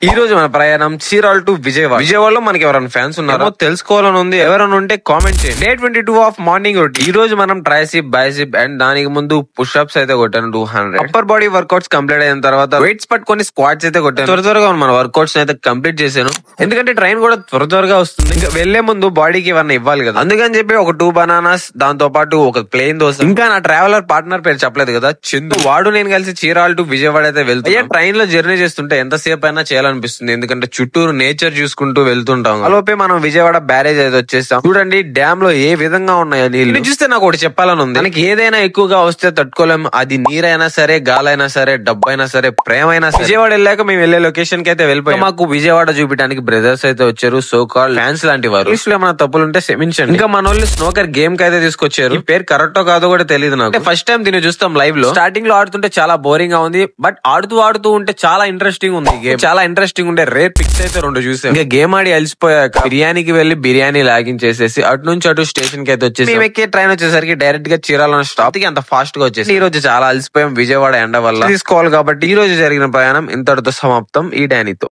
ఈ రోజు మన ప్రయాణం చీరాల టు విజయవాడ. విజయవాడలో మనకి ఎవరైనా ఫ్యాన్స్ ఉన్నారో తెలుసుకోవాలని ఉంది. ఎవరైనా ఉంటే కామెంట్ చేయండి. Day 22 of morning routine. ఈ రోజు మనం ట్రైసిప్, బైసిప్ అండ్ దానికి ముందు పుషప్స్ అయితే కొట్టాను 200. అప్పర్ బాడీ వర్కౌట్స్ కంప్లీట్ అయిన తర్వాత వెయిట్స్ పట్టుకొని స్క్వాట్స్ అయితే కొట్టాను. త్వరగా మన వర్కౌట్స్ అయితే కంప్లీట్ చేశాను. ఎందుకంటే ట్రైన్ కూడా త్వరగా వస్తుంది. ఇంకా వెళ్లే ముందు బాడీకి ఏమన్నా ఇవ్వాలి కదా, అందుకని చెప్పి ఒక 2 బనానాస్, దాంతో పాటు ఒక ప్లేన్ దోశ. ఇంకా నా ట్రావెలర్ పార్ట్నర్ పేరు చెప్పలేదు కదా, చందు. వాడు నేను కలిసి చీరాల టు విజయవాడ అయితే వెళ్తాం. ట్రైన్ లో జర్నీ చేస్తుంటే ఎంతసేపు అయినా చేయాలనిపిస్తుంది, ఎందుకంటే చుట్టూరు నేచర్ చూసుకుంటూ వెళ్తుంటాం. అలోపే మనం విజయవాడ బ్యారేజ్ అయితే వచ్చేస్తాం. చూడండి డ్యామ్ లో ఏ విధంగా ఉన్నాయో నీళ్లు చూస్తే నాకు ఒకటి చెప్పాలని ఉంది. మనకి ఏదైనా ఎక్కువగా వస్తే తట్టుకోలేం. అది నీరైనా సరే, గాలైనా సరే, డబ్బైనా సరే, ప్రేమైనా సరే. విజయవాడ వెళ్ళాక మేము వెళ్లే లొకేషన్ కి అయితే వెళ్ళిపోయాం. మాకు విజయవాడ చూపించడానికి బ్రదర్స్ అయితే వచ్చారు, సో కాల్ ఫ్యాన్స్ లాంటి వారు. ఏమైనా తప్పులుంటే క్షమించండి. ఇంకా మన వాళ్ళు స్నోకర్ గేమ్ కి అయితే తీసుకొచ్చారు. ఈ పేరు కరెక్టో కాదో కూడా తెలియదు నాకు. ఫస్ట్ టైం దీన్ని చూస్తాం లైవ్ లో. స్టార్టింగ్ లో ఆడుతుంటే చాలా బోరింగ్ గా ఉంది, బట్ ఆడుతూ ఉంటే చాలా ఇంట్రెస్టింగ్ ఉంది. గేమ్ చాలా ఇంట్రెస్టింగ్ ఉండే రేర్ పిక్స్ అయితే 2 చూసాం. ఇంకా గేమ్ ఆడి అలసిపోయాక బిర్యానీకి వెళ్లి బిర్యానీ లాగించేసేసి అటు నుంచి అటు స్టేషన్ కి అయితే వచ్చేసి మేము ఎక్కే ట్రైన్ వచ్చేసరికి డైరెక్ట్ గా చీరాల స్టాప్ కి అంత ఫాస్ట్ గా వచ్చేసి ఈ రోజు చాలా అలసిపోయాం విజయవాడ ఎండ వల్ల. తీసుకోవాలి కాబట్టి ఈ రోజు జరిగిన ప్రయాణం ఇంతటితో సమాప్తం ఈ డానీతో.